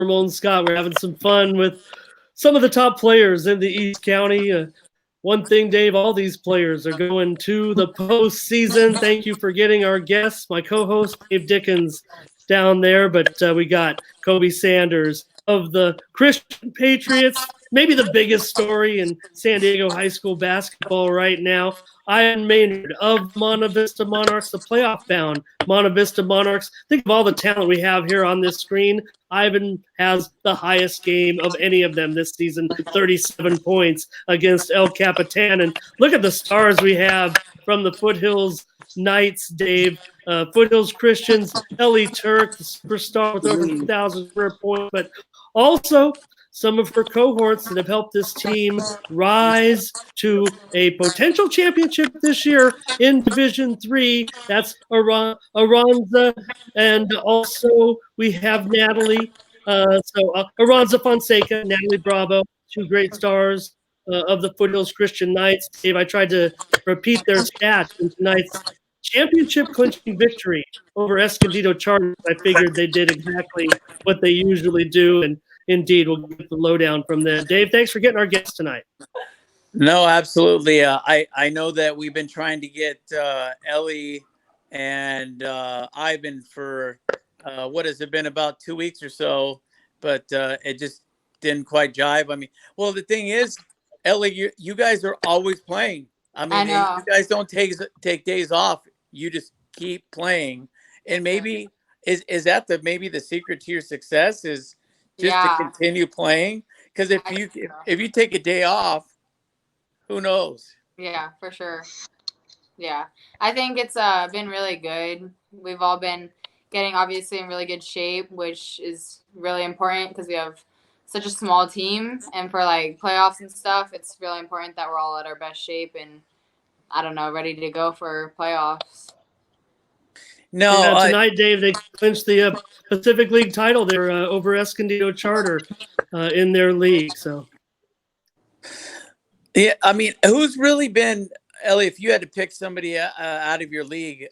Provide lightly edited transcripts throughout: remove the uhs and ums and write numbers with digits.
Ramon Scott. We're having some fun with some of the top players in the East County. One thing, Dave, all these players are going to the postseason. Thank you for getting our guests, my co-host Dave Dickens down there. But we got Kobe Sanders of the Christian Patriots, maybe the biggest story in San Diego high school basketball right now. Ivan Maynard of Monta Vista Monarchs, the playoff-bound Monta Vista Monarchs. Think of all the talent we have here on this screen. Ivan has the highest game of any of them this season, 37 points against El Capitan. And look at the stars we have from the Foothills Knights, Dave. Foothills Christians, Ellie Turk, the superstar with over 2,000 career points, but also some of her cohorts that have helped this team rise to a potential championship this year in Division III. That's Aranza, and also we have Natalie. Aranza Fonseca, Natalie Bravo, two great stars of the Foothills Christian Knights. Dave, I tried to repeat their stats in tonight's championship clinching victory over Escondido Charter. I figured they did exactly what they usually do, and indeed, we'll get the lowdown from there. Dave, thanks for getting our guests tonight. No, absolutely. I know that we've been trying to get Ellie and Ivan for, what has it been, about 2 weeks or so, but it just didn't quite jive. I mean, well, the thing is, Ellie, you guys are always playing. I mean, you guys don't take days off. You just keep playing. And maybe, is that maybe the secret to your success is just to continue playing? Because if you take a day off, who knows? Yeah, for sure. Yeah, I think it's been really good. We've all been getting obviously in really good shape, which is really important because we have such a small team, and for like playoffs and stuff, it's really important that we're all at our best shape and, I don't know, ready to go for playoffs. No, tonight, Dave, they clinched the Pacific League title. They're over Escondido Charter in their league. So, yeah, I mean, who's really been, Ellie? If you had to pick somebody out of your league,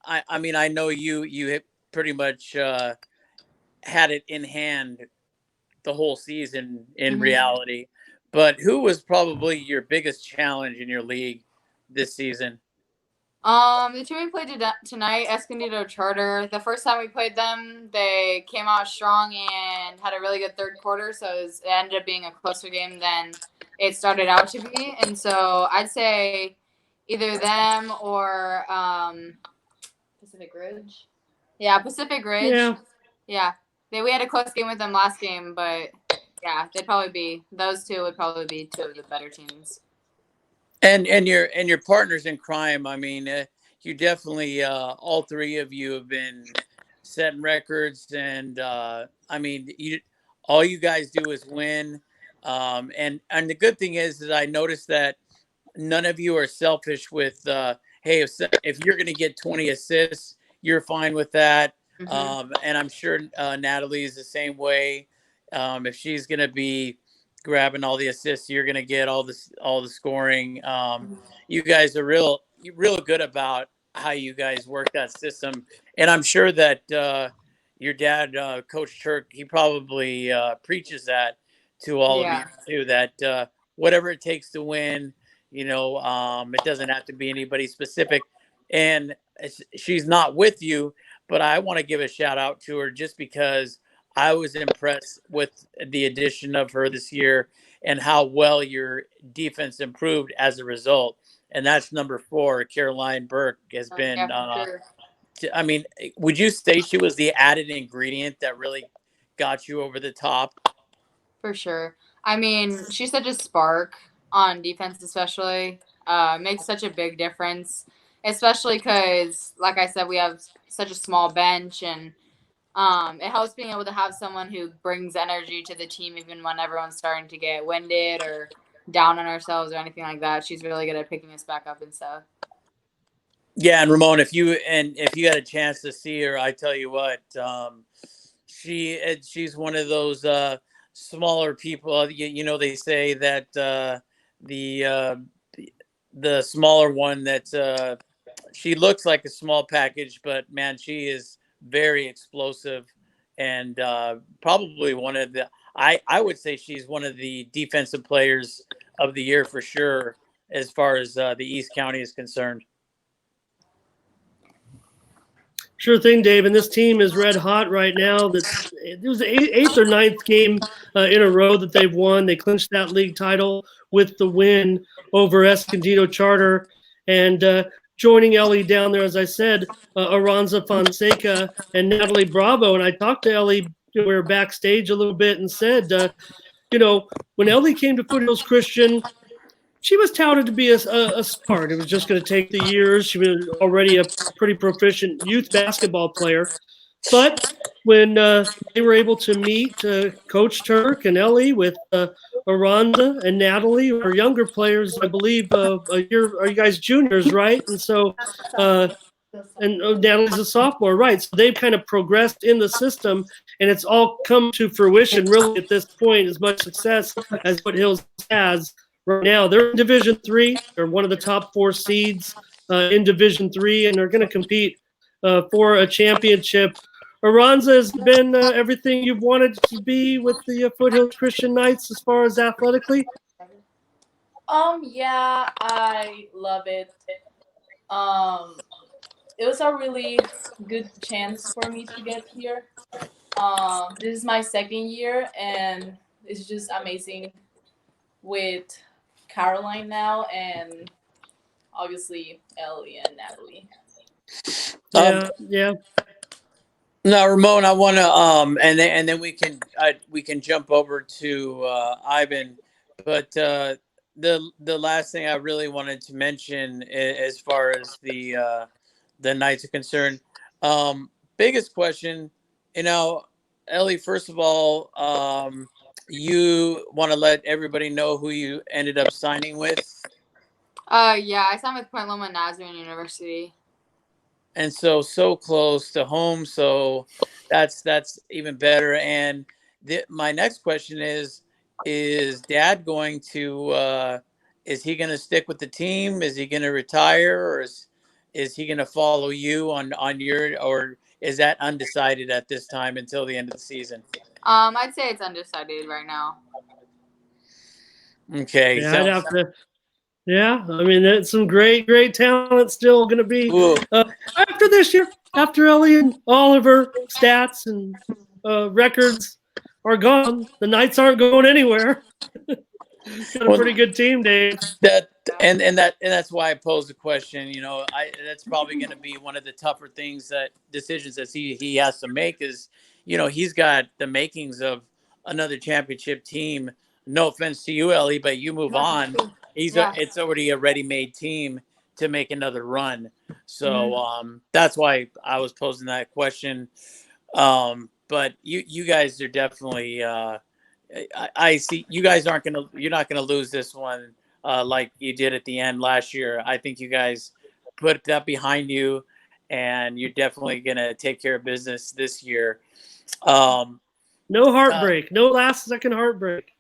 I mean, I know you pretty much had it in hand the whole season in reality, but who was probably your biggest challenge in your league this season? The team we played tonight, Escondido Charter, the first time we played them, they came out strong and had a really good third quarter, so it ended up being a closer game than it started out to be. And so I'd say either them or Pacific Ridge. Yeah, Pacific Ridge. Yeah. We had a close game with them last game, but yeah, those two would probably be two of the better teams. And your partners in crime. I mean, you definitely all three of you have been setting records, and I mean, all you guys do is win. And the good thing is that I noticed that none of you are selfish with hey, if you're going to get 20 assists, you're fine with that. And I'm sure Natalie is the same way. If she's going to be grabbing all the assists, you're going to get all the scoring. You guys are real good about how you guys work that system. And I'm sure that your dad, Coach Turk, he probably preaches that to all of you too, that whatever it takes to win, it doesn't have to be anybody specific. And she's not with you, but I want to give a shout out to her just because I was impressed with the addition of her this year and how well your defense improved as a result. And that's number 4, Caroline Burke has been, sure. I mean, would you say she was the added ingredient that really got you over the top? For sure. I mean, she's such a spark on defense, especially. Makes such a big difference, especially because, like I said, we have such a small bench, and it helps being able to have someone who brings energy to the team even when everyone's starting to get winded or down on ourselves or anything like that. She's really good at picking us back up and stuff. Yeah, and Ramon, if you had a chance to see her, I tell you what, she's one of those smaller people. They say that the smaller one that she looks like a small package, but man, she is very explosive. and probably one of the. I would say she's one of the defensive players of the year for sure, as far as the East County is concerned. Sure thing, Dave. And this team is red hot right now. It was the eighth or ninth game in a row that they've won. They clinched that league title with the win over Escondido Charter. And joining Ellie down there, as I said, Aranza Fonseca and Natalie Bravo. And I talked to Ellie, we were backstage a little bit, and said, when Ellie came to Foothills Christian, she was touted to be a start. It was just going to take the years. She was already a pretty proficient youth basketball player. But when they were able to meet Coach Turk and Ellie with Aranza and Natalie, our younger players, I believe, are you guys juniors, right? And so, Natalie's a sophomore, right? So they've kind of progressed in the system, and it's all come to fruition really at this point, as much success as Foothills has. Right now, they're in Division III. They're one of the top 4 seeds in Division III, and they're going to compete for a championship. Aranza has been everything you've wanted to be with the Foothills Christian Knights as far as athletically? Yeah, I love it. It was a really good chance for me to get here. This is my second year, and it's just amazing with Caroline now, and obviously Ellie and Natalie. Yeah. Now, Ramon, I want to and then we can jump over to Ivan, but the last thing I really wanted to mention as far as the Knights are concerned, biggest question, Ellie, first of all, you want to let everybody know who you ended up signing with? Yeah, I signed with Point Loma Nazarene University. And so close to home, so that's even better. And my next question is Dad going to is he going to stick with the team? Is he going to retire, or is he going to follow you on your, or is that undecided at this time until the end of the season? I'd say it's undecided right now. Okay. Yeah, I'd have to. Yeah, I mean, that's some great talent still going to be after this year. After Ellie and all of her stats and records are gone, the Knights aren't going anywhere. Got a pretty good team, Dave. That's why I posed the question. That's probably going to be one of the tougher decisions that he has to make. Is he's got the makings of another championship team. No offense to you, Ellie, but you move on. It's already a ready-made team to make another run. So that's why I was posing that question. But you guys are definitely. I see you guys you're not gonna lose this one like you did at the end last year. I think you guys put that behind you, and you're definitely gonna take care of business this year. No heartbreak, no last second heartbreak.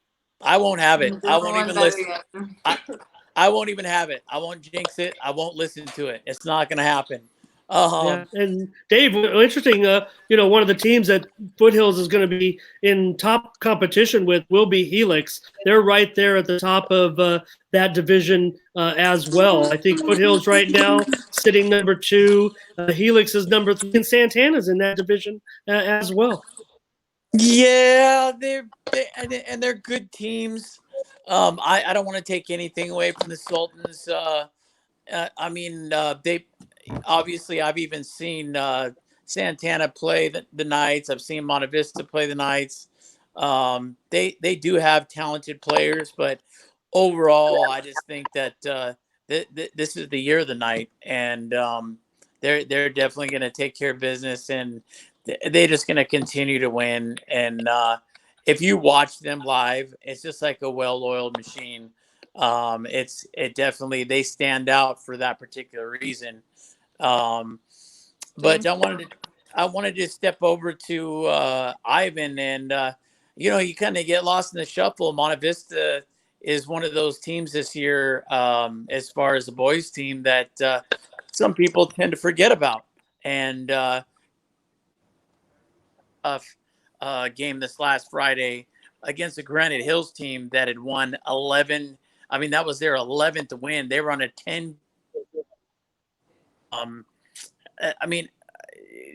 I won't have it. I won't even listen. I won't even have it. I won't jinx it. I won't listen to it. It's not going to happen. And Dave, interesting. One of the teams that Foothills is going to be in top competition with will be Helix. They're right there at the top of that division as well. I think Foothills right now sitting number 2. Helix is number 3, and Santana's in that division as well. Yeah, they're good teams. I don't want to take anything away from the Sultans. I mean, they obviously, I've even seen Santana play the Knights. I've seen Monte Vista play the Knights. They do have talented players, but overall, I just think that this is the year of the Knight, and they're definitely going to take care of business, and they're just going to continue to win. And if you watch them live, it's just like a well-oiled machine. It definitely, they stand out for that particular reason. But I wanted to step over to Ivan, and you kind of get lost in the shuffle. Monte Vista is one of those teams this year, as far as the boys team, that some people tend to forget about. And game this last Friday against the Granite Hills team that had won 11. I mean, that was their 11th win. They were on a 10. I mean,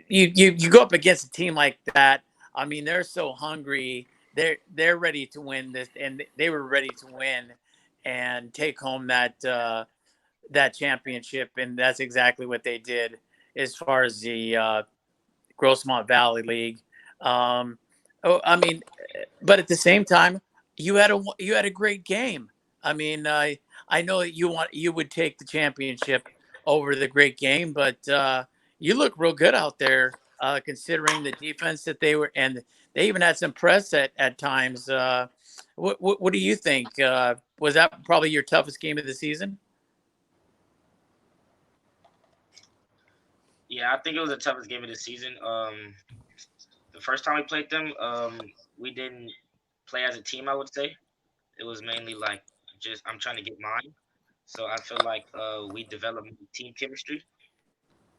you go up against a team like that. I mean, they're so hungry. They're ready to win this, and they were ready to win and take home that championship, and that's exactly what they did as far as the Grossmont Valley League. I mean, but at the same time, you had a great game. I mean, I know that you would take the championship over the great game, but you look real good out there considering the defense that they were, and they even had some press at times. What do you think? Was that probably your toughest game of the season? Yeah, I think it was the toughest game of the season. The first time we played them, we didn't play as a team, I would say. It was mainly like just I'm trying to get mine. So I feel like we developed team chemistry.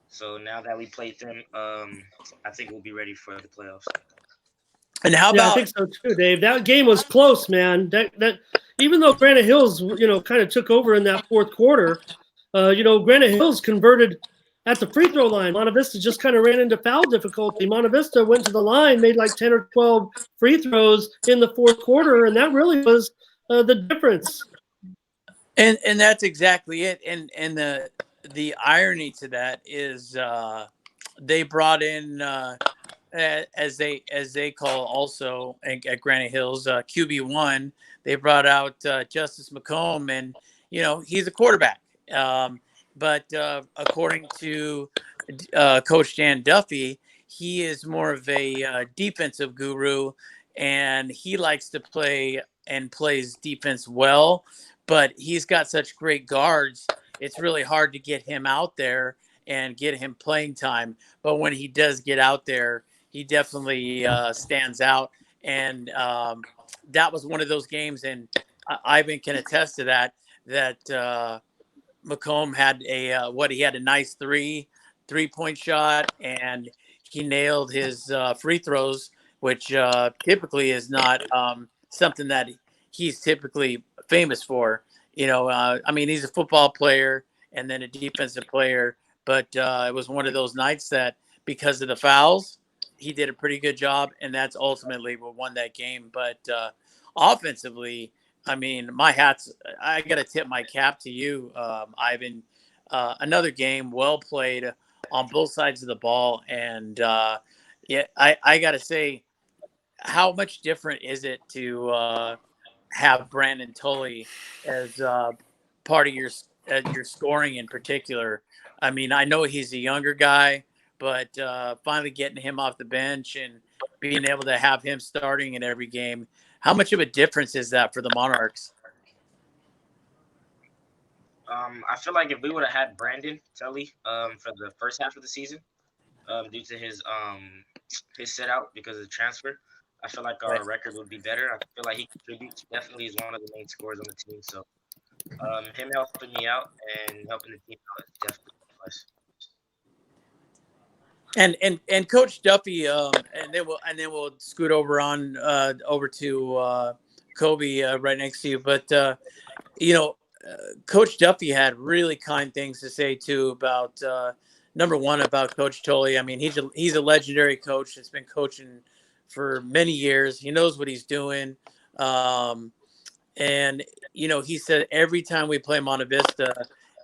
So now that we played them, I think we'll be ready for the playoffs. And how Yeah, I about think so too, Dave. That game was close, man. That even though Granite Hills, kind of took over in that fourth quarter, Granite Hills converted at the free throw line. Monte Vista just kind of ran into foul difficulty. Monte Vista went to the line, made like 10 or 12 free throws in the fourth quarter, and that really was the difference. And that's exactly it. And the irony to that is they brought in as they call also at Granite Hills QB1. They brought out Justice McComb, and he's a quarterback. But according to Coach Dan Duffy, he is more of a defensive guru, and he likes to play and plays defense well. But he's got such great guards, it's really hard to get him out there and get him playing time. But when he does get out there, he definitely stands out. And that was one of those games, and Ivan can attest to that McComb had he had a nice three-point shot, and he nailed his free throws, which typically is not something that he's typically famous for. I mean, he's a football player and then a defensive player, but it was one of those nights that because of the fouls, he did a pretty good job, and that's ultimately what won that game. But offensively, I mean, I got to tip my cap to you, Ivan. Another game well played on both sides of the ball. And I got to say, how much different is it to have Brandon Tully as part of your scoring in particular? I mean, I know he's a younger guy, but finally getting him off the bench and being able to have him starting in every game, how much of a difference is that for the Monarchs? I feel like if we would have had Brandon Tully for the first half of the season, due to his sit out because of the transfer, I feel like our record would be better. I feel like he contributes. Definitely is one of the main scorers on the team. So him helping me out and helping the team out is definitely a plus. And Coach Duffy, and then we'll scoot over over to Kobe right next to you. But Coach Duffy had really kind things to say too about number one about Coach Tully. I mean, he's a legendary coach that's been coaching for many years. He knows what he's doing, and he said every time we play Monte Vista,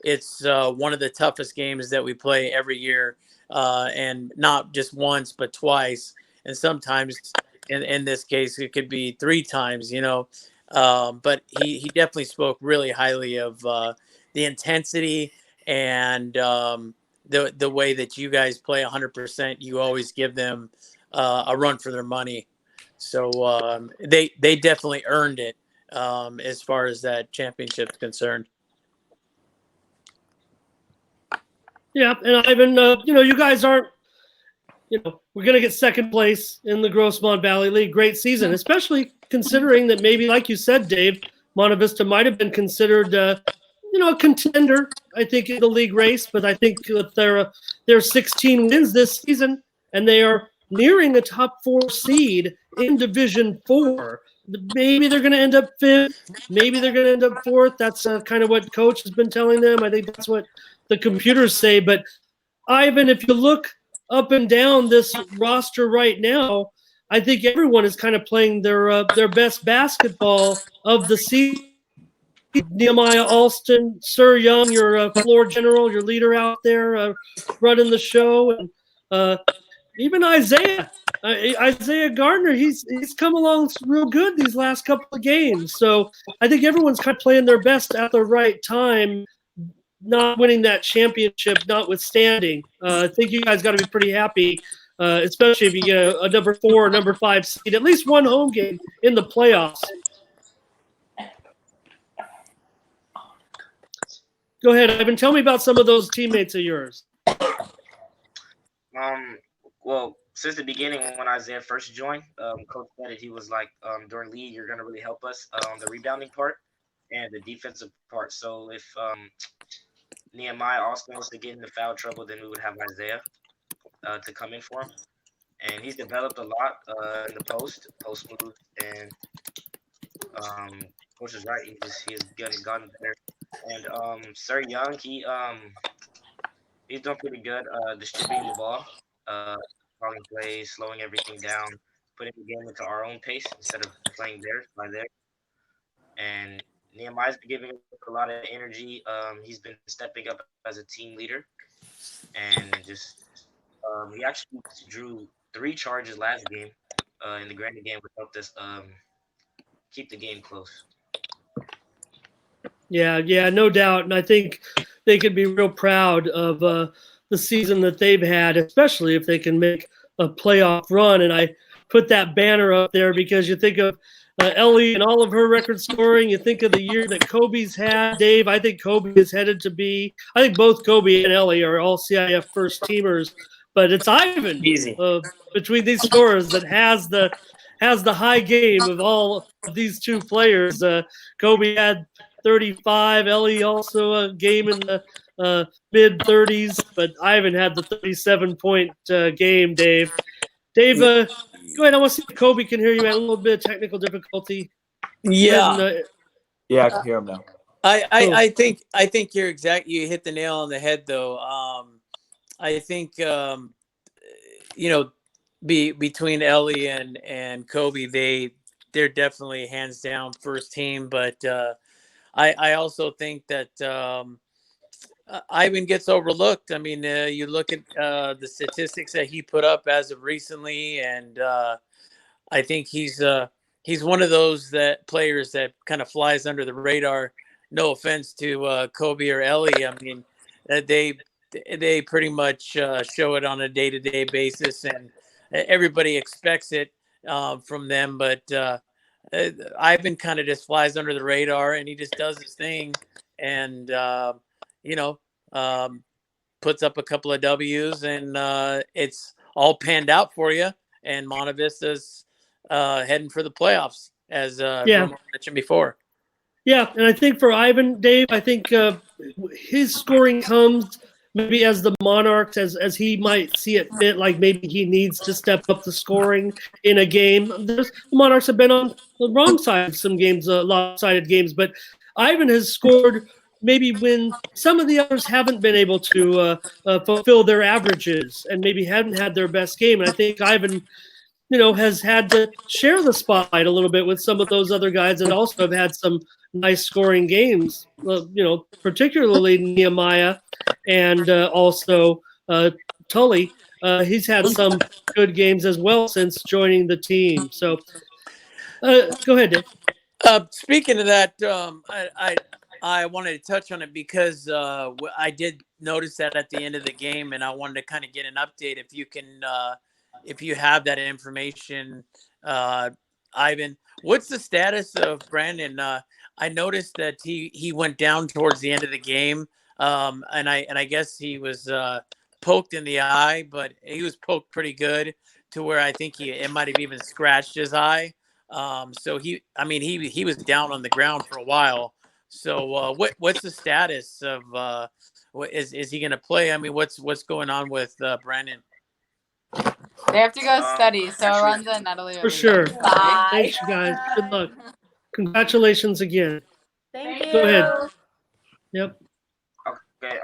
it's one of the toughest games that we play every year. And not just once, but twice. And sometimes in this case, it could be 3 times, but he definitely spoke really highly of the intensity and the way that you guys play 100%. You always give them a run for their money. So they definitely earned it as far as that championship is concerned. Yeah, and Ivan, you guys aren't, we're going to get second place in the Grossmont Valley League. Great season, especially considering that maybe, like you said, Dave, Monte Vista might have been considered, a contender, I think, in the league race. But I think that they're 16 wins this season, and they are nearing a top 4 seed in Division 4. Maybe they're going to end up 5th. Maybe they're going to end up 4th. That's kind of what coach has been telling them. I think that's what the computers say. But Ivan, if you look up and down this roster right now, I think everyone is kind of playing their best basketball of the season. Nehemiah Alston, Sir Young, your floor general, your leader out there running the show, and even Isaiah Gardner, he's come along real good these last couple of games. So I think everyone's kind of playing their best at the right time, not winning that championship notwithstanding. I think you guys got to be pretty happy, especially if you get a number 4 or number 5 seed, at least one home game in the playoffs. Go ahead, Ivan. Tell me about some of those teammates of yours. Well, since the beginning, when Isaiah first joined, Coach said it. He was like, during league, you're going to really help us on the rebounding part and the defensive part. So if Nehemiah Austin was to get into foul trouble, then we would have Isaiah to come in for him. And he's developed a lot in the post moves, and Coach is right. He's gotten better. And Sir Young, he's doing pretty good distributing the ball, calling plays, slowing everything down, putting the game into our own pace instead of playing theirs by theirs. And Nehemiah's been giving a lot of energy. He's been stepping up as a team leader, and just he actually drew 3 charges last game in the Granite game, which helped us keep the game close. Yeah, no doubt. And I think they could be real proud of the season that they've had, especially if they can make a playoff run. And I put that banner up there because you think of Ellie and all of her record scoring. You think of the year that Kobe's had. Dave, I think Kobe is headed to be – I think both Kobe and Ellie are all CIF first teamers. But it's Ivan between these scorers that has the high game of all of these two players. Kobe had 35. Ellie also a game in the mid-30s, but Ivan had the 37-point game, Dave. Dave, go ahead. I want to see if Kobe can hear you. Had a little bit of technical difficulty. Yeah. Yeah, I can hear him now. I think you're exact. You hit the nail on the head, though. I think between Ellie and Kobe, they're definitely hands down first team. But I also think that Ivan gets overlooked. I mean, you look at the statistics that he put up as of recently, and I think he's one of those players that kind of flies under the radar. No offense to Kobe or Ellie. I mean, they pretty much show it on a day-to-day basis, and everybody expects it from them. But Ivan kind of just flies under the radar, and he just does his thing, and puts up a couple of W's, and it's all panned out for you. And Monta Vista's heading for the playoffs, as Romo mentioned before. Yeah, and I think for Ivan, Dave, I think his scoring comes maybe as the Monarchs, as he might see it fit, like maybe he needs to step up the scoring in a game. The Monarchs have been on the wrong side of some games, lopsided games, but Ivan has scored maybe when some of the others haven't been able to fulfill their averages and maybe haven't had their best game. And I think Ivan, has had to share the spotlight a little bit with some of those other guys that also have had some nice scoring games, particularly Nehemiah and also Tully. He's had some good games as well since joining the team. So go ahead, Dave. Speaking of that, I wanted to touch on it because I did notice that at the end of the game, and I wanted to kind of get an update if you can, if you have that information, Ivan. What's the status of Brandon? I noticed that he went down towards the end of the game, and I guess he was poked in the eye, but he was poked pretty good to where I think it might have even scratched his eye. So he was down on the ground for a while. So what's the status of is he going to play? I mean, what's going on with Brandon? They have to go study, so actually- Aranza and Natalie will For be sure. back. Bye. Thanks, you guys. Good luck. Congratulations again. Thank you. Go ahead. Yep. Okay.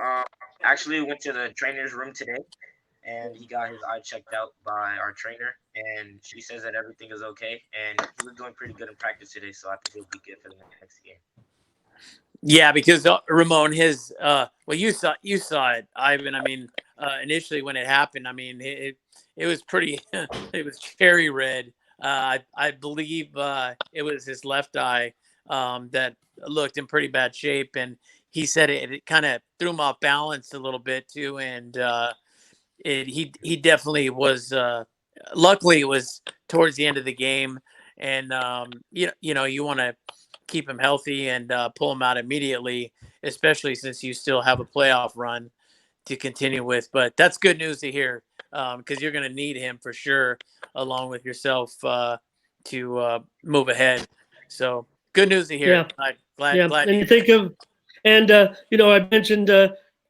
Actually went to the trainer's room today, and he got his eye checked out by our trainer, and she says that everything is okay, and he was doing pretty good in practice today, so I think he'll be good for the next game. Yeah, because Ramon, his well, you saw it, Ivan. I mean, initially when it happened, I mean, it was pretty, it was cherry red. I believe it was his left eye that looked in pretty bad shape, and he said it kind of threw him off balance a little bit too, and he definitely was. Luckily, it was towards the end of the game, and you know you want to keep him healthy and pull him out immediately, especially since you still have a playoff run to continue with. But that's good news to hear because you're going to need him for sure, along with yourself to move ahead. So good news to hear. Yeah. Glad. And you think of, and you know, I mentioned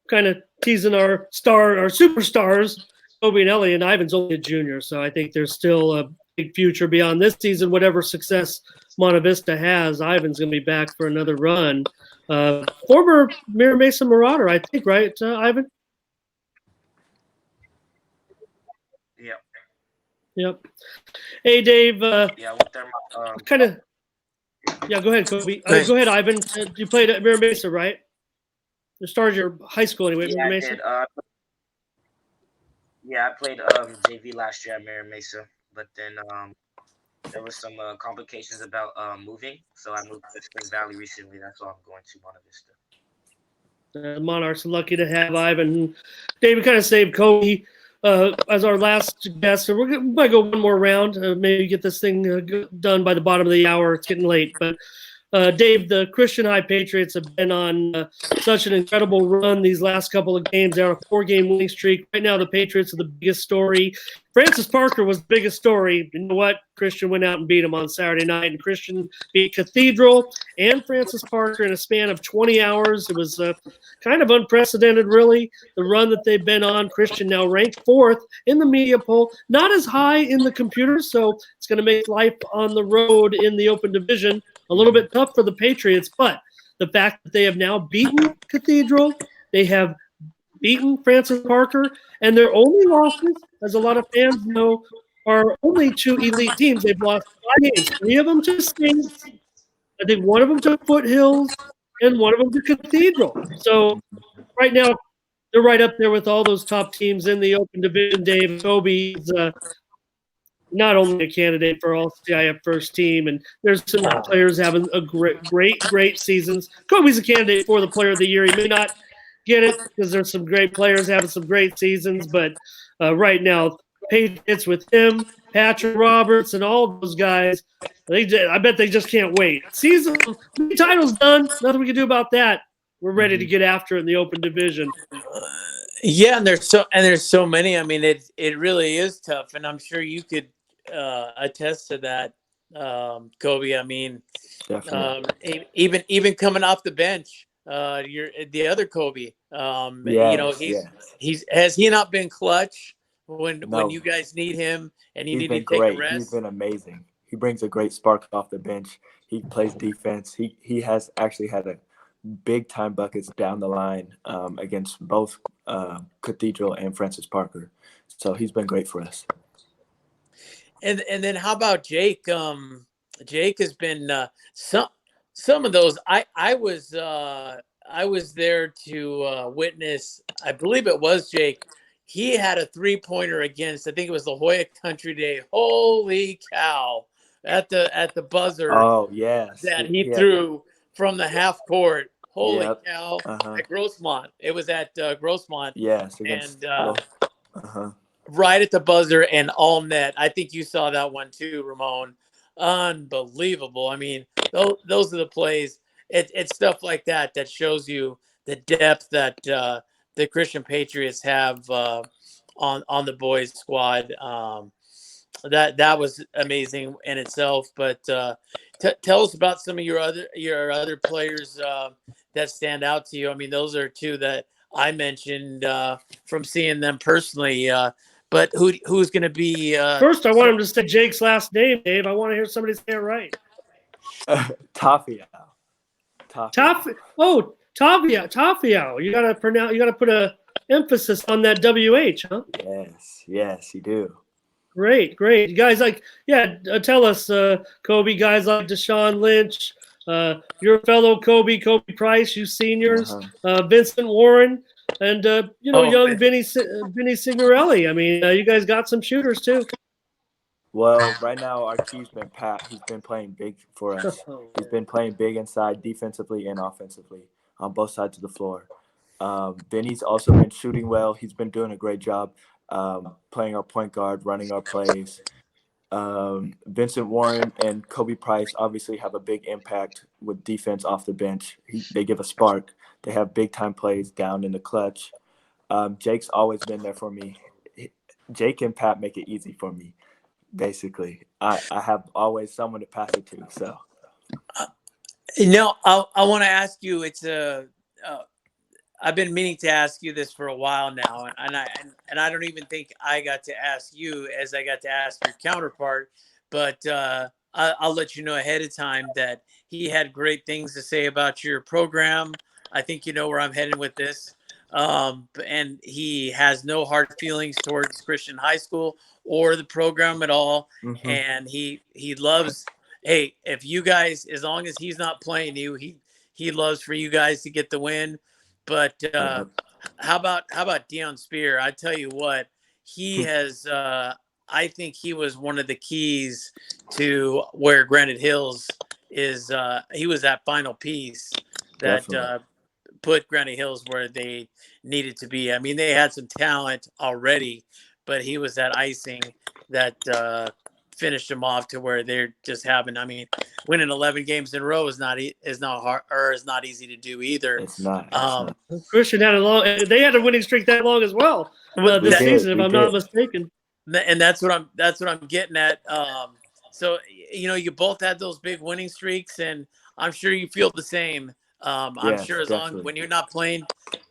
kind of teasing our superstars, Kobe and Ellie, and Ivan's only a junior, so I think there's still a big future beyond this season. Whatever success Monte Vista has, Ivan's going to be back for another run. Former Mira Mesa Marauder, I think, right, Ivan? Yeah. Yep. Hey, Dave. Yeah, with them. Kind of. Yeah, go ahead, Kobe. Go ahead, Ivan. You played at Mira Mesa, right? You started your high school anyway, Yeah, Mira I Mesa? did. Yeah, I played JV last year at Mira Mesa, but then there was some complications about moving, so I moved to Spring Valley recently. That's why I'm going to Monte Vista. Monarchs are lucky to have Ivan. David kind of saved Kobe as our last guest, so we might go one more round. Maybe get this thing done by the bottom of the hour. It's getting late, but Dave, the Christian High Patriots have been on such an incredible run these last couple of games. They're on a 4-game winning streak. Right now, the Patriots are the biggest story. Francis Parker was the biggest story. You know what? Christian went out and beat him on Saturday night, and Christian beat Cathedral and Francis Parker in a span of 20 hours. It was kind of unprecedented, really, the run that they've been on. Christian now ranked 4th in the media poll, not as high in the computer, so it's going to make life on the road in the open division a little bit tough for the Patriots, but the fact that they have now beaten Cathedral, they have beaten Francis Parker, and their only losses, as a lot of fans know, are only 2 elite teams. They've lost 5 games, 3 of them to Saints. I think one of them to Foothills, and one of them to Cathedral. So right now, they're right up there with all those top teams in the open division. Dave Kobe is not only a candidate for all CIF first team, and there's some players having a great seasons. Kobe's a candidate for the player of the year. He may not get it because there's some great players having some great seasons, but right now, Patriots with him, Patrick Roberts, and all those guys, I bet they just can't wait. Season title's done. Nothing we can do about that. We're ready to get after it in the open division. Yeah, and there's so many. I mean, it really is tough, and I'm sure you could attest to that, Kobe. I mean, even coming off the bench, you're the other Kobe. You know, has he not been clutch when you guys need him and you need to take a rest? He's been amazing. He brings a great spark off the bench. He plays defense. He has actually had a big time buckets down the line against both Cathedral and Francis Parker. So he's been great for us. And then how about Jake? Jake has been some of those. I was there to witness. I believe it was Jake. He had a 3-pointer against, I think it was La Jolla Country Day. Holy cow! At the buzzer. Oh yes. That he threw from the half court. Holy cow! Uh-huh. At Grossmont. It was at Grossmont. Yes. Right at the buzzer and all net. I think you saw that one too, Ramon. Unbelievable. I mean, those are the plays. It's stuff like that that shows you the depth that the Christian Patriots have on the boys squad. That was amazing in itself. But tell us about some of your other players that stand out to you. I mean, those are 2 that I mentioned from seeing them personally. But who's going to be First, I want him to say Jake's last name, Dave. I want to hear somebody say it right. Tafia. Tafia. You gotta pronounce. You gotta put a emphasis on that WH, huh? Yes, you do. Great. You guys tell us, Kobe. Guys like Deshaun Lynch, your fellow Kobe Price, you seniors, Vincent Warren, and young Vinny Signorelli. I mean, you guys got some shooters too. Well, right now our key's been Pat. He's been playing big for us. He's been playing big inside, defensively and offensively, on both sides of the floor. Vinny's also been shooting well. He's been doing a great job playing our point guard, running our plays. Vincent Warren and Kobe Price obviously have a big impact with defense off the bench. They give a spark. They have big-time plays down in the clutch. Jake's always been there for me. Jake and Pat make it easy for me. Basically, I have always someone to pass it to. So, I want to ask you. I've been meaning to ask you this for a while now, and I don't even think I got to ask you as I got to ask your counterpart. But I'll let you know ahead of time that he had great things to say about your program. I think you know where I'm heading with this. And he has no hard feelings towards Christian High School or the program at all. Mm-hmm. And he loves, hey, if you guys, as long as he's not playing you, he loves for you guys to get the win. But how about Deion Spear? I tell you what, he has. I think he was one of the keys to where Granite Hills is. He was that final piece that put Granite Hills where they needed to be. I mean, they had some talent already, but he was that icing that finished them off to where they're just having. I mean, winning 11 games in a row is not hard or is not easy to do either. It's not. Christian had they had a winning streak that long as well this season, if I'm not mistaken. And that's what I'm getting at. So you both had those big winning streaks, and I'm sure you feel the same. I'm sure as long when you're not playing,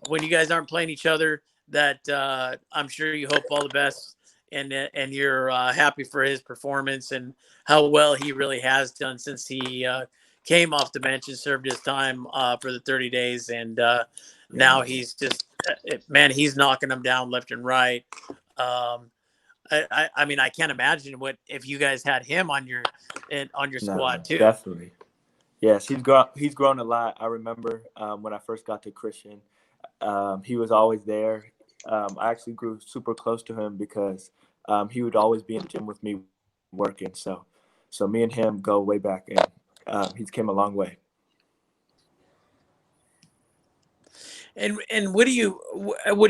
when you guys aren't playing each other, that I'm sure you hope all the best, and you're happy for his performance and how well he really has done since he came off the bench and served his time for the 30 days, and now he's just he's knocking them down left and right. I mean, I can't imagine what if you guys had him on your squad too. Definitely. Yes, he's grown a lot. I remember when I first got to Christian, he was always there. I actually grew super close to him because he would always be in the gym with me working. So me and him go way back, and he's came a long way. And what do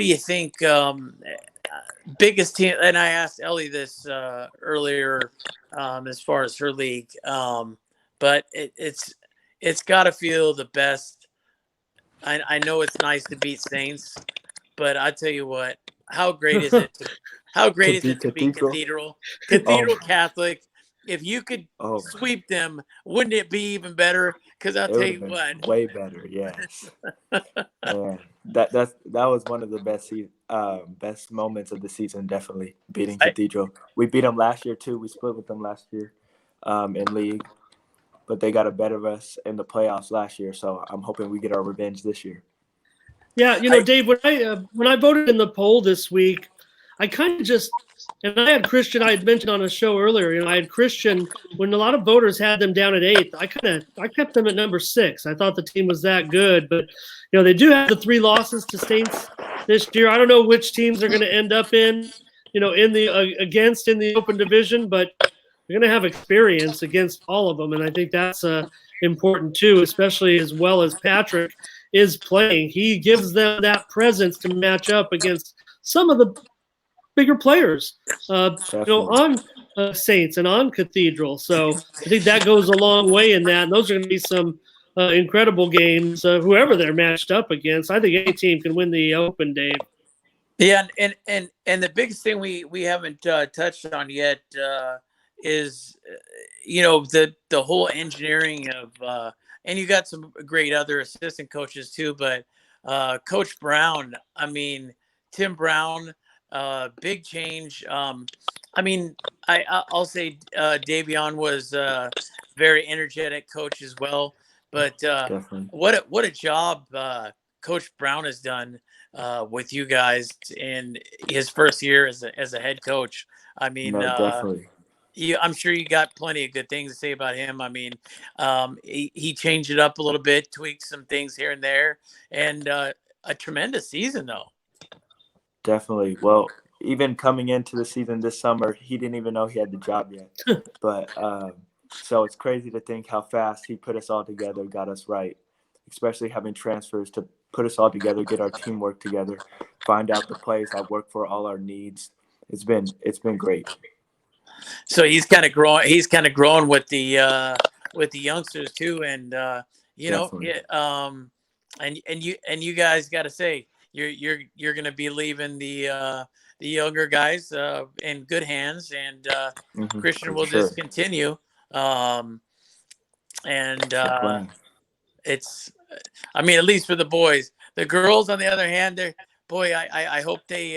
you think? Biggest team, and I asked Ellie this earlier as far as her league, but it's got to feel the best. I know it's nice to beat Saints, but I tell you what, how great is it? How great is it to beat Cathedral Catholic? If you could sweep them, wouldn't it be even better? Because I'll tell you what, way better. Yes, and that was one of the best moments of the season. Definitely beating Cathedral. We beat them last year too. We split with them last year in league, but they got a better of us in the playoffs last year. So I'm hoping we get our revenge this year. Yeah, Dave, when I voted in the poll this week, I kind of just. And I had Christian, I had mentioned on a show earlier, I had Christian, when a lot of voters had them down at 8th, I kept them at number 6. I thought the team was that good. But, they do have the 3 losses to Saints this year. I don't know which teams are going to end up in the open division, but they're going to have experience against all of them. And I think that's important too, especially as well as Patrick is playing. He gives them that presence to match up against some of the bigger players, on Saints and on Cathedral. So I think that goes a long way in that. And those are going to be some incredible games, whoever they're matched up against. I think any team can win the Open, Dave. Yeah, and the biggest thing we haven't touched on yet is, the whole engineering of and you got some great other assistant coaches too, but Coach Brown, I mean, Tim Brown, big change. I mean, I'll say Davion was a very energetic coach as well. But Definitely. what a job Coach Brown has done with you guys in his first year as a head coach. I mean, No, definitely. I'm sure you got plenty of good things to say about him. I mean, he changed it up a little bit, tweaked some things here and there, and a tremendous season though. Definitely. Well, even coming into the season this summer, he didn't even know he had the job yet. But so it's crazy to think how fast he put us all together, got us right, especially having transfers to put us all together, get our teamwork together, find out the plays that work for all our needs. It's been great. So he's kind of growing. He's kind of growing with the youngsters too, and you Definitely. know, and you guys got to say you're going to be leaving the younger guys in good hands, and Christian will just continue. And it's, I mean, at least for the boys. The girls, on the other hand, they're I hope they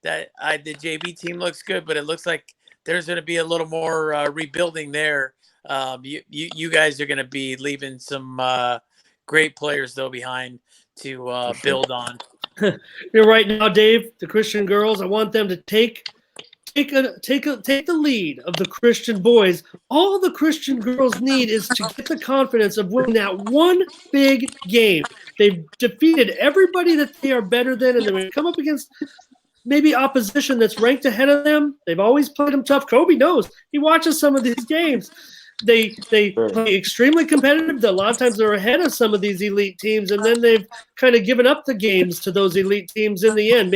the JV team looks good, but it looks like there's going to be a little more rebuilding there. You guys are going to be leaving some great players though behind to build on. You're right now, Dave. The Christian girls, I want them to take the lead of the Christian boys. All the Christian girls need is to get the confidence of winning that one big game. They've defeated everybody that they are better than, and they come up against maybe opposition that's ranked ahead of them. They've always played them tough. Kobe knows. He watches some of these games. They play extremely competitive. A lot of times they're ahead of some of these elite teams, and then they've kind of given up the games to those elite teams in the end.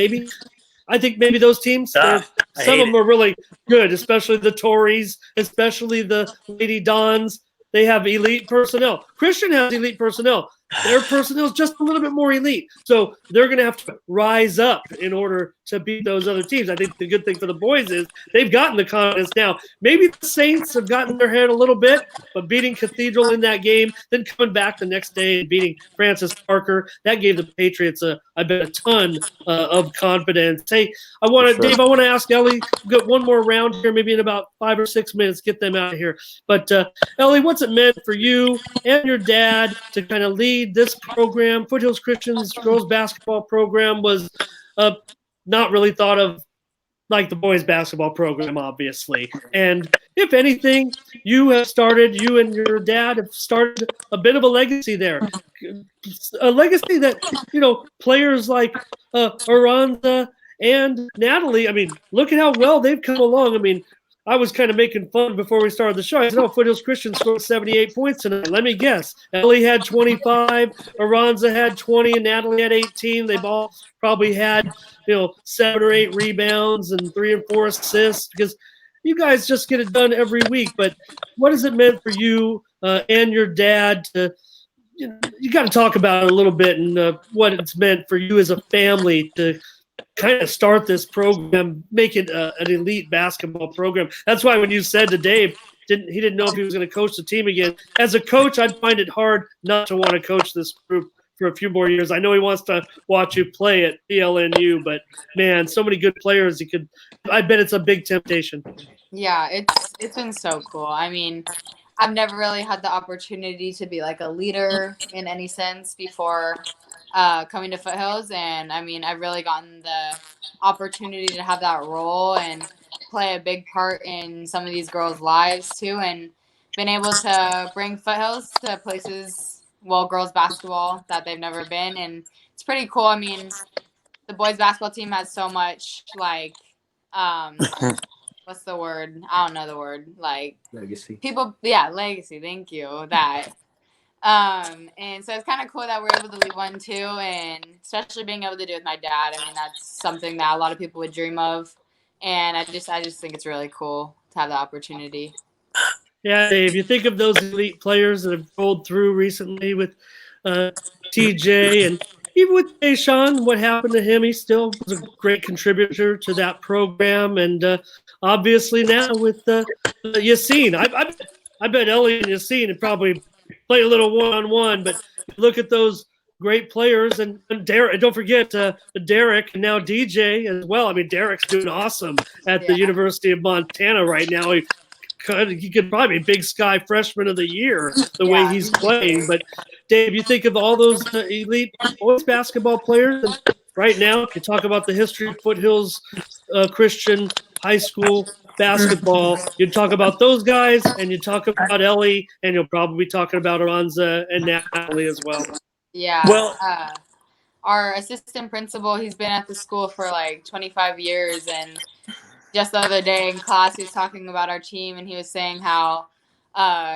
I think maybe those teams, some of them are really good, especially the Tories, especially the Lady Dons. They have elite personnel. Christian has elite personnel. Their personnel is just a little bit more elite. So they're going to have to rise up in order to beat those other teams. I think the good thing for the boys is they've gotten the confidence now. Maybe the Saints have gotten their head a little bit, but beating Cathedral in that game, then coming back the next day and beating Francis Parker, that gave the Patriots, I bet, a ton of confidence. Hey, Dave, I want to ask Ellie, we've got one more round here, maybe in about 5 or 6 minutes, get them out of here. But Ellie, what's it meant for you and your dad to kind of lead this program? Foothills Christian's girls basketball program was not really thought of like the boys basketball program, obviously. And if anything, you and your dad have started a bit of a legacy there. A legacy that, players like Aranza and Natalie, I mean, look at how well they've come along. I mean, I was kind of making fun before we started the show. I said, Foothills Christian scored 78 points tonight. Let me guess. Ellie had 25, Aranza had 20, and Natalie had 18. They've all probably had, 7 or 8 rebounds and 3 and 4 assists, because you guys just get it done every week. But what has it meant for you and your dad to, you got to talk about it a little bit, and what it's meant for you as a family to kind of start this program, make it an elite basketball program. That's why when you said to Dave, he didn't know if he was going to coach the team again. As a coach, I'd find it hard not to want to coach this group for a few more years. I know he wants to watch you play at PLNU, but man, so many good players. I bet it's a big temptation. Yeah, it's been so cool. I mean, I've never really had the opportunity to be like a leader in any sense before coming to Foothills, and I mean, I've really gotten the opportunity to have that role and play a big part in some of these girls' lives too, and been able to bring Foothills to places, girls basketball, that they've never been, and it's pretty cool. I mean, the boys basketball team has so much like what's the word? I don't know the word. Like legacy. People, yeah, legacy. Thank you. That. And so it's kind of cool that we're able to lead one too, and especially being able to do it with my dad. I mean, that's something that a lot of people would dream of, and I just think it's really cool to have the opportunity. Yeah, Dave, you think of those elite players that have rolled through recently with TJ, and even with Deshaun, what happened to him, he still was a great contributor to that program, and obviously now with Yassine, I bet Ellie and Yassine had probably play a little one-on-one, but look at those great players, and Derek. Don't forget Derek and now DJ as well. I mean, Derek's doing awesome at the Yeah. University of Montana right now. He could probably be Big Sky Freshman of the Year the way he's playing. But Dave, you think of all those elite boys basketball players, and right now, if you talk about the history of Foothills Christian High School basketball, you talk about those guys, and you talk about Ellie, and you'll probably be talking about Aranza and Natalie as well. Yeah. Well- Our assistant principal, he's been at the school for like 25 years, and just the other day in class, he was talking about our team, and he was saying how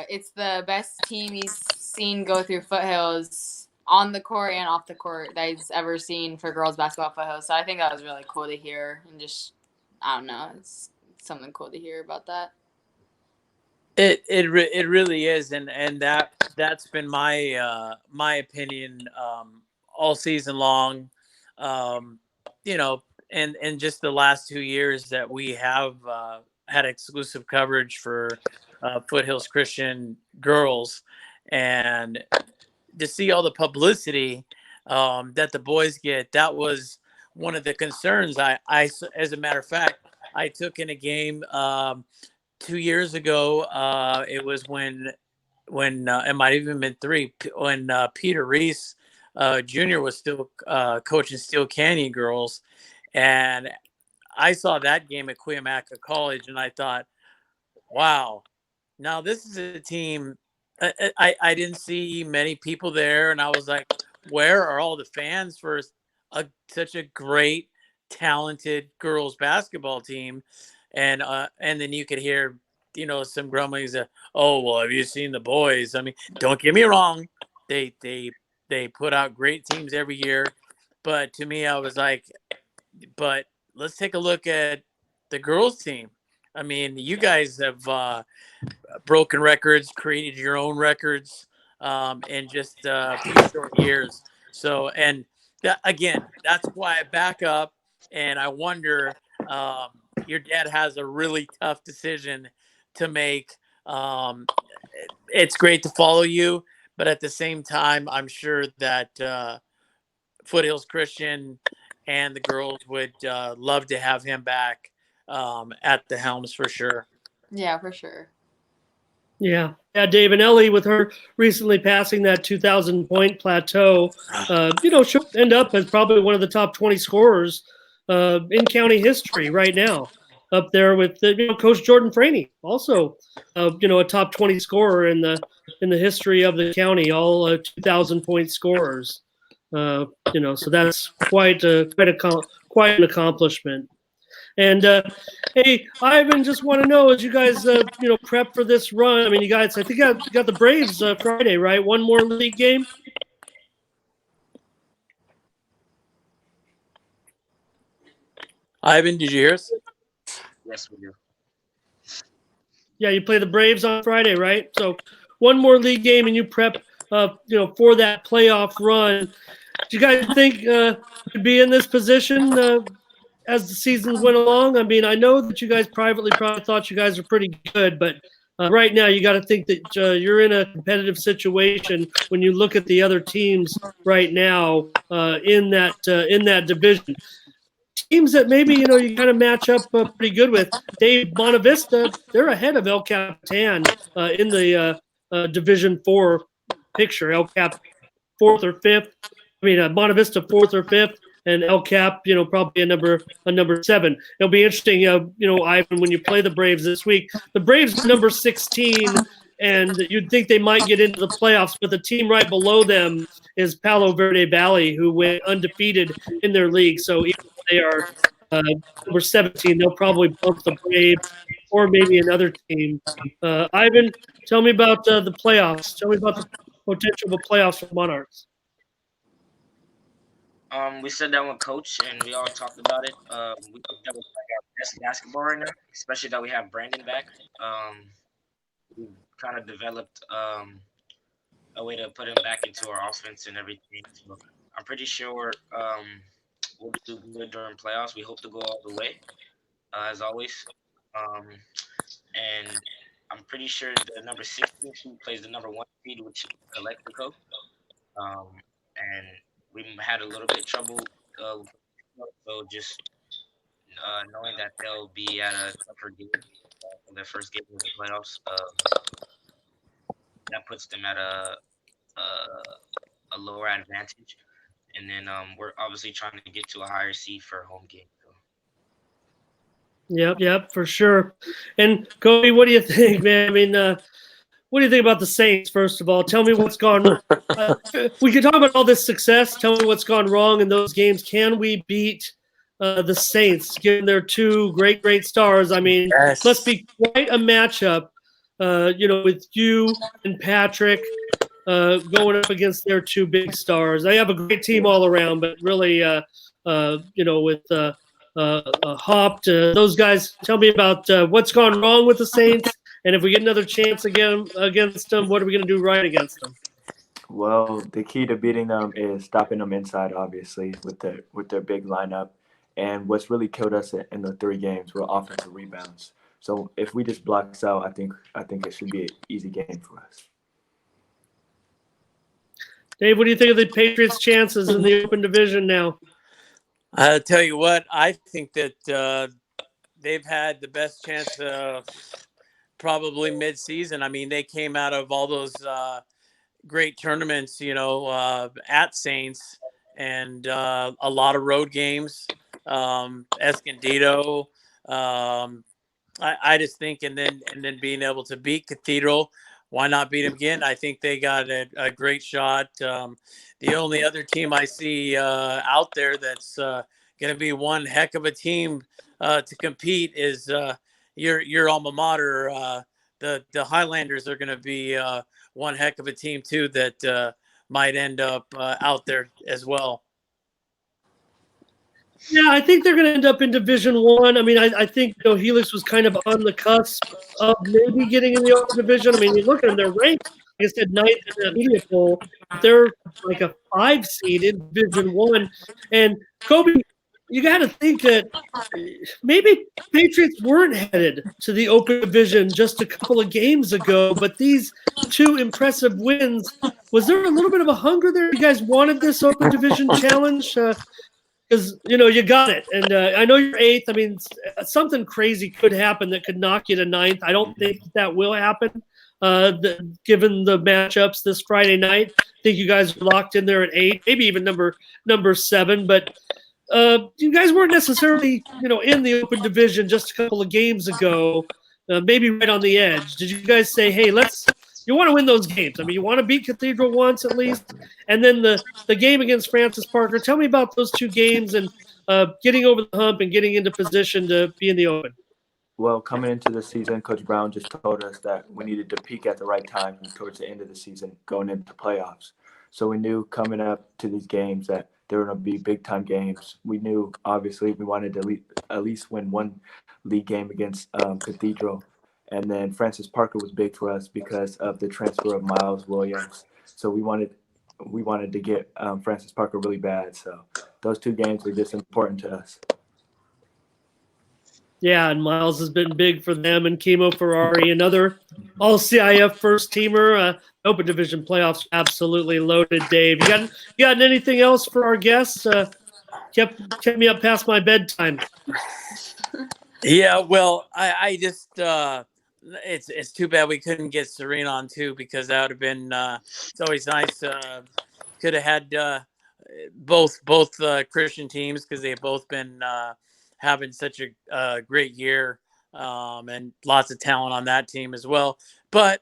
it's the best team he's seen go through Foothills on the court and off the court that he's ever seen for girls basketball Foothills. So I think that was really cool to hear, and just, I don't know, it's something cool to hear about that. It really is, and that's been my my opinion all season long. You know, and just the last 2 years that we have had exclusive coverage for Foothills Christian girls, and to see all the publicity that the boys get, that was one of the concerns. I as a matter of fact, I took in a game 2 years ago. It was when it might have even been 3, when Peter Reese Jr. was still coaching Steel Canyon girls, and I saw that game at Cuyamaca College, and I thought, wow, now this is a team. I didn't see many people there, and I was like, where are all the fans for such a great, talented girls basketball team? And then you could hear, you know, some grumblings of, oh, well, have you seen the boys? I mean, don't get me wrong, they put out great teams every year, but to me, I was like, but let's take a look at the girls team. I mean, you guys have broken records, created your own records in just a few short years. So, and again, that's why I back up, and I wonder, your dad has a really tough decision to make. It's great to follow you, but at the same time, I'm sure that Foothills Christian and the girls would love to have him back at the helms for sure. Yeah, for sure. Yeah, Dave, and Ellie, with her recently passing that 2,000 point plateau, you know, she'll end up as probably one of the top 20 scorers in county history right now, up there with you know, Coach Jordan Franey, also you know, a top 20 scorer in the history of the county, all 2,000 point scorers. You know, so that's quite an accomplishment. And hey, Ivan, just want to know, as you guys you know, prep for this run. I mean, you guys, I think you got the Braves Friday, right? One more league game. Ivan, did you hear us? Yes, we do. Yeah, you play the Braves on Friday, right? So one more league game, and you prep, you know, for that playoff run. Do you guys think could be in this position as the seasons went along? I mean, I know that you guys privately probably thought you guys were pretty good, but right now you got to think that you're in a competitive situation when you look at the other teams right now in that division. Teams that maybe, you know, you kind of match up pretty good with. Dave, Monta Vista, they're ahead of El Capitan in the Division 4 picture. El Cap 4th or 5th. I mean, Monta Vista 4th or 5th, and El Cap, you know, probably a number 7. It'll be interesting, you know, Ivan, when you play the Braves this week. The Braves are number 16, and you'd think they might get into the playoffs, but the team right below them is Palo Verde Valley, who went undefeated in their league. So even if they are number 17, they'll probably bump the Braves or maybe another team. Ivan, tell me about the playoffs. Tell me about the potential of playoffs for Monarchs. We sat down with Coach and we all talked about it. We think that we're playing our best basketball right now, especially that we have Brandon back. We kind of developed a way to put him back into our offense and everything. So I'm pretty sure we'll do good during playoffs. We hope to go all the way, as always. And I'm pretty sure the number 16 seed plays the number 1 seed, which is Electrico. and we had a little bit of trouble. So just knowing that they'll be at a tougher game for their first game of the playoffs, that puts them at a lower advantage. And then we're obviously trying to get to a higher seed for a home game. So. Yep, for sure. And Kobe, what do you think, man? I mean, what do you think about the Saints? First of all, tell me what's gone. We can talk about all this success. Tell me what's gone wrong in those games. Can we beat the Saints, given their two great stars? I mean, Yes. must be quite a matchup. With you and Patrick going up against their two big stars. They have a great team all around, but really, with Hopped, those guys. Tell me about what's gone wrong with the Saints, and if we get another chance again against them, what are we going to do right against them? Well, the key to beating them is stopping them inside, obviously, with their big lineup. And what's really killed us in the 3 games were offensive rebounds. So if we just block us out, I think it should be an easy game for us. Dave, what do you think of the Patriots' chances in the open division now? I'll tell you what, I think that they've had the best chance probably mid-season. I mean, they came out of all those great tournaments, at Saints and a lot of road games, Escondido. I just think, and then being able to beat Cathedral, why not beat them again? I think they got a great shot. The only other team I see out there that's going to be one heck of a team to compete is your alma mater. The Highlanders are going to be one heck of a team too that might end up out there as well. Yeah, I think they're going to end up in Division One. I mean, I think Helix was kind of on the cusp of maybe getting in the open division. I mean, you look at them; they're ranked, like I said, 9th in the media poll. They're like a 5 seed in Division One. And Kobe, you got to think that maybe Patriots weren't headed to the open division just a couple of games ago, but these 2 impressive wins. Was there a little bit of a hunger there? You guys wanted this open division challenge? Because, you got it. And I know you're 8th. I mean, something crazy could happen that could knock you to 9th. I don't think that will happen, given the matchups this Friday night. I think you guys are locked in there at 8, maybe even number 7. But you guys weren't necessarily, in the open division just a couple of games ago, maybe right on the edge. Did you guys say, hey, you want to win those games? I mean, you want to beat Cathedral once at least, and then the game against Francis Parker. Tell me about those 2 games and getting over the hump and getting into position to be in the open. Well, coming into the season, Coach Brown just told us that we needed to peak at the right time towards the end of the season, going into playoffs. So we knew coming up to these games that there were going to be big-time games. We knew, obviously, we wanted to at least win one league game against Cathedral. And then Francis Parker was big for us because of the transfer of Miles Williams. So we wanted to get Francis Parker really bad. So those 2 games were just important to us. Yeah, and Miles has been big for them, and Kimo Ferrari, another all-CIF first-teamer. Open division playoffs absolutely loaded. Dave, you got anything else for our guests? Kept me up past my bedtime. Yeah, well, I just it's too bad we couldn't get Serene on too, because that would have been it's always nice. Could have had both Christian teams, because they've both been having such a great year, and lots of talent on that team as well. But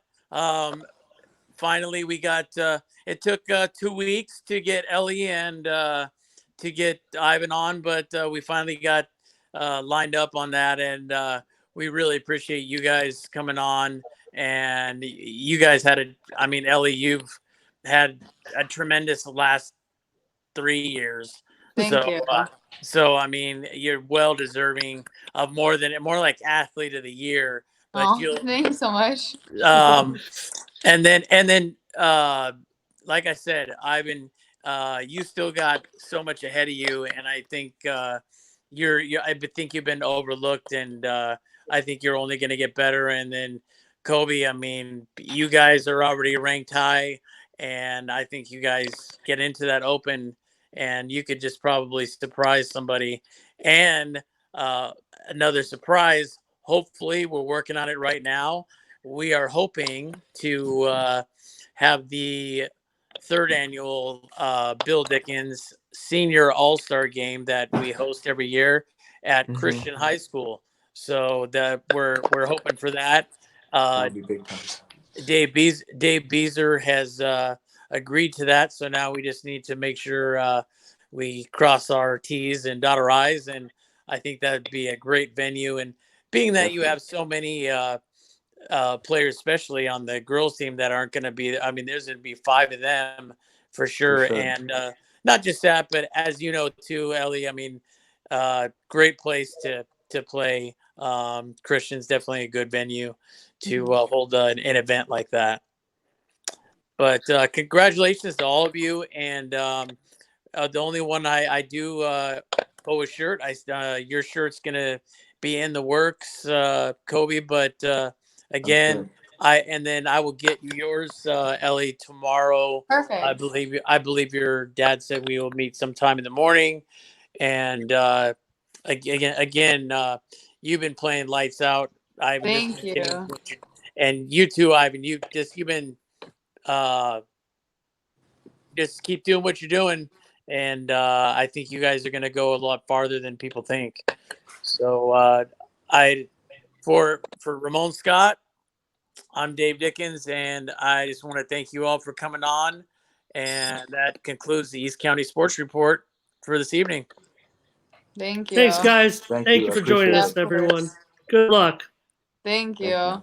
finally we got it took 2 weeks to get Ellie and to get Ivan on, but we finally got lined up on that, and we really appreciate you guys coming on. And you guys had Ellie, you've had a tremendous last 3 years. Thank you. So I mean, you're well deserving of more like athlete of the year. But thank you so much. And then like I said, Ivan, you still got so much ahead of you, and I think I think you've been overlooked, and I think you're only going to get better. And then Kobe, I mean, you guys are already ranked high, and I think you guys get into that open, and you could just probably surprise somebody. And another surprise, hopefully, we're working on it right now. We are hoping to have the third annual Bill Dickens Senior All-Star Game that we host every year at Christian High School. So that we're hoping for that. That would be big time. Dave Beezer has agreed to that. So now we just need to make sure we cross our T's and dot our I's. And I think that'd be a great venue. And being that you have so many players, especially on the girls team, that aren't going to be, I mean, there's going to be 5 of them for sure. And not just that, but as you know too, Ellie, I mean, great place to play. Christian's definitely a good venue to hold an event like that. But congratulations to all of you. And the only one I do owe a shirt. Your shirt's going to be in the works, Kobe. But again, I will get you yours, Ellie, tomorrow. Perfect. I believe your dad said we will meet sometime in the morning. And again, you've been playing lights out. Ivan, Thank you. And you too, Ivan. You've been just keep doing what you're doing, and I think you guys are going to go a lot farther than people think. So for Ramon Scott, I'm Dave Dickens, and I just want to thank you all for coming on. And that concludes the East County Sports Report for this evening. Thank you. Thanks, guys. Thank Thank you. you I for joining appreciate us, it. everyone. Good luck. Thank you.